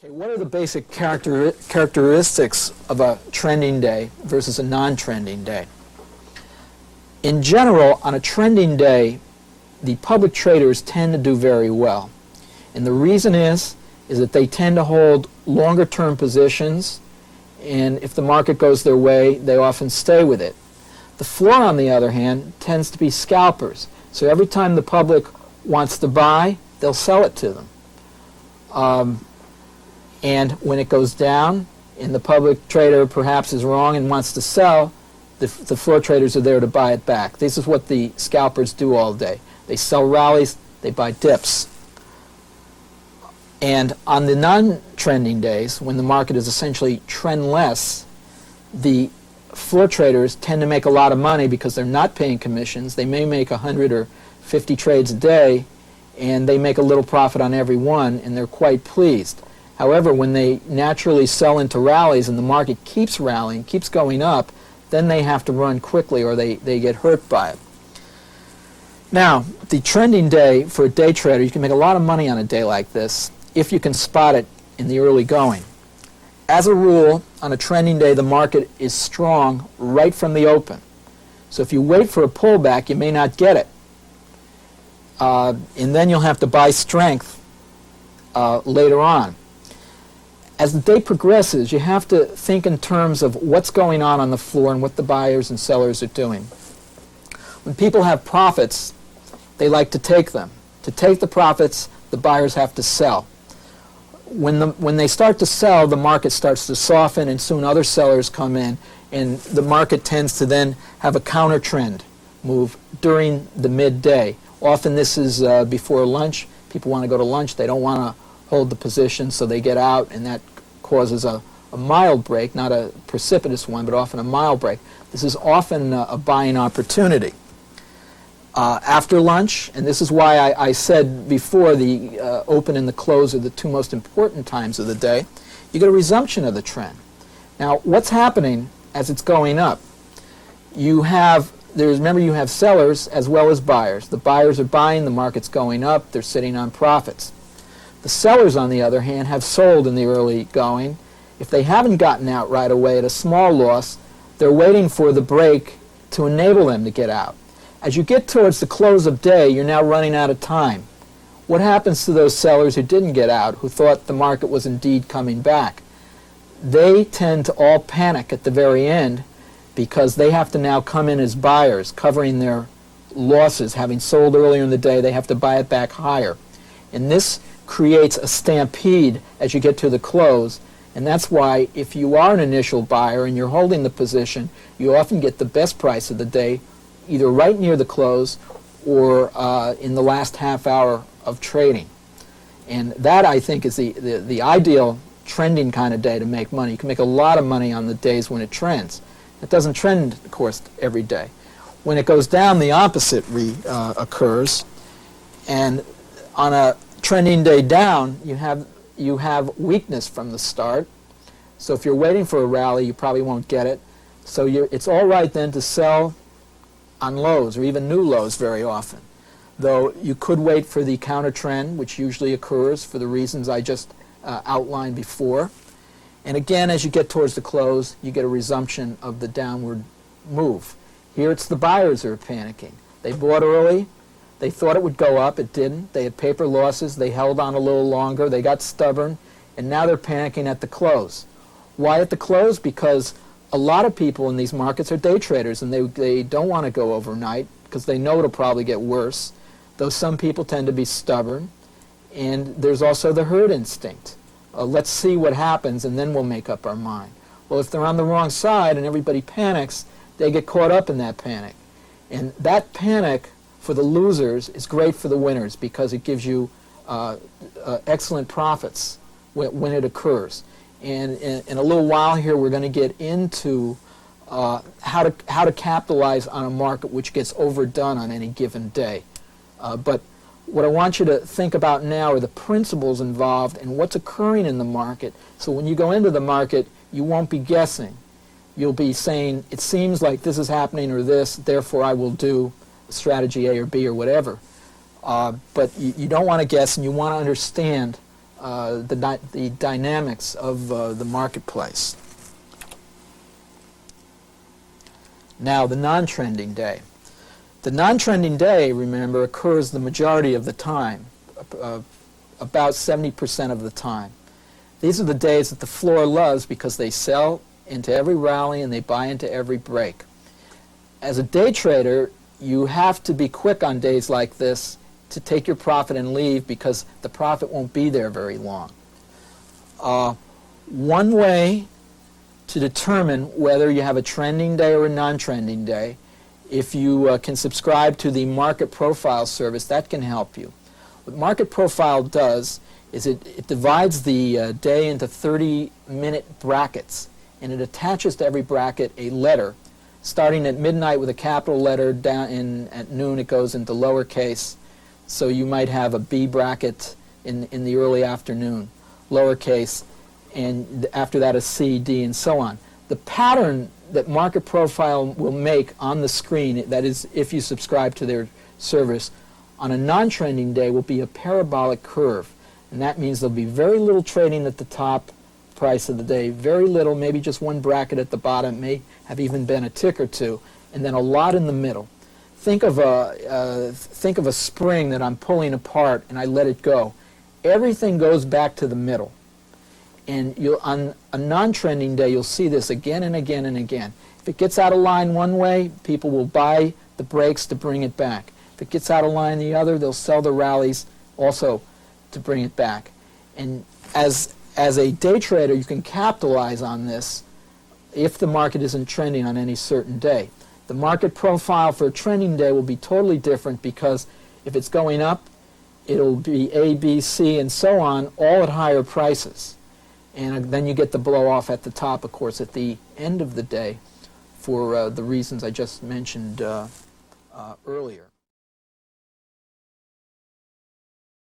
Okay, what are the basic characteristics of a trending day versus a non-trending day? In general, on a trending day, the public traders tend to do very well. And the reason is that they tend to hold longer term positions, and if the market goes their way, they often stay with it. The floor, on the other hand, tends to be scalpers. So every time the public wants to buy, they'll sell it to them. And when it goes down, and the public trader perhaps is wrong and wants to sell, the floor traders are there to buy it back. This is what the scalpers do all day. They sell rallies, they buy dips. And on the non-trending days, when the market is essentially trendless, the floor traders tend to make a lot of money because they're not paying commissions. They may make 100 or 50 trades a day, and they make a little profit on every one, and they're quite pleased. However, when they naturally sell into rallies and the market keeps rallying, keeps going up, then they have to run quickly or they get hurt by it. Now, the trending day for a day trader, you can make a lot of money on a day like this if you can spot it in the early going. As a rule, on a trending day, the market is strong right from the open. So if you wait for a pullback, you may not get it. And then you'll have to buy strength later on. As the day progresses, you have to think in terms of what's going on the floor and what the buyers and sellers are doing. When people have profits, they like to take them. To take the profits, the buyers have to sell. When they start to sell, the market starts to soften, and soon other sellers come in, and the market tends to then have a counter trend move during the midday. Often this is before lunch. People want to go to lunch. They don't want to hold the position, so they get out, and that causes a mild break, not a precipitous one, but often a mild break. This is often a buying opportunity. After lunch, and this is why I said before the open and the close are the two most important times of the day, you get a resumption of the trend. Now, what's happening as it's going up? Remember, you have sellers as well as buyers. The buyers are buying, the market's going up, they're sitting on profits. The sellers, on the other hand, have sold in the early going. If they haven't gotten out right away at a small loss, they're waiting for the break to enable them to get out. As you get towards the close of day, you're now running out of time. What happens to those sellers who didn't get out, who thought the market was indeed coming back? They tend to all panic at the very end because they have to now come in as buyers, covering their losses. Having sold earlier in the day, they have to buy it back higher. And this creates a stampede as you get to the close, and that's why if you are an initial buyer and you're holding the position, you often get the best price of the day either right near the close or in the last half hour of trading. And that, I think, is the ideal trending kind of day to make money. You can make a lot of money on the days when it trends. It doesn't trend, of course, every day. When it goes down, the opposite occurs, and on a trending day down, you have weakness from the start. So if you're waiting for a rally, you probably won't get it. So it's all right then to sell on lows or even new lows very often. Though you could wait for the counter trend, which usually occurs for the reasons I just outlined before. And again, as you get towards the close, you get a resumption of the downward move. Here it's the buyers who are panicking. They bought early. They thought it would go up. It didn't. They had paper losses. They held on a little longer. They got stubborn. And now they're panicking at the close. Why at the close? Because a lot of people in these markets are day traders, and they don't want to go overnight because they know it'll probably get worse, though some people tend to be stubborn. And there's also the herd instinct. Let's see what happens, and then we'll make up our mind. Well, if they're on the wrong side and everybody panics, they get caught up in that panic. And that panic for the losers is great for the winners because it gives you excellent profits when it occurs. And in a little while here, we're going to get into how to capitalize on a market which gets overdone on any given day. But what I want you to think about now are the principles involved and what's occurring in the market. So when you go into the market, you won't be guessing. You'll be saying, it seems like this is happening or this, therefore I will do strategy A or B or whatever. But you don't want to guess, and you want to understand the dynamics of the marketplace. Now, the non-trending day. The non-trending day, remember, occurs the majority of the time, about 70% of the time. These are the days that the floor loves because they sell into every rally and they buy into every break. As a day trader, you have to be quick on days like this to take your profit and leave because the profit won't be there very long. One way to determine whether you have a trending day or a non-trending day, if you can subscribe to the Market Profile service, that can help you. What Market Profile does is it divides the day into 30-minute brackets, and it attaches to every bracket a letter. Starting at midnight with a capital letter, down at noon it goes into lowercase. So you might have a B bracket in the early afternoon, lowercase, and after that a C, D, and so on. The pattern that Market Profile will make on the screen, that is if you subscribe to their service, on a non-trending day will be a parabolic curve. And that means there'll be very little trading at the top price of the day, very little, maybe just one bracket at the bottom, may have even been a tick or two, and then a lot in the middle. Think of a spring that I'm pulling apart and I let it go. Everything goes back to the middle. And on a non-trending day, you'll see this again and again and again. If it gets out of line one way, people will buy the breaks to bring it back. If it gets out of line the other, they'll sell the rallies also to bring it back. And as a day trader, you can capitalize on this if the market isn't trending on any certain day. The market profile for a trending day will be totally different because if it's going up, it'll be A, B, C, and so on, all at higher prices. And then you get the blow off at the top, of course, at the end of the day for the reasons I just mentioned earlier.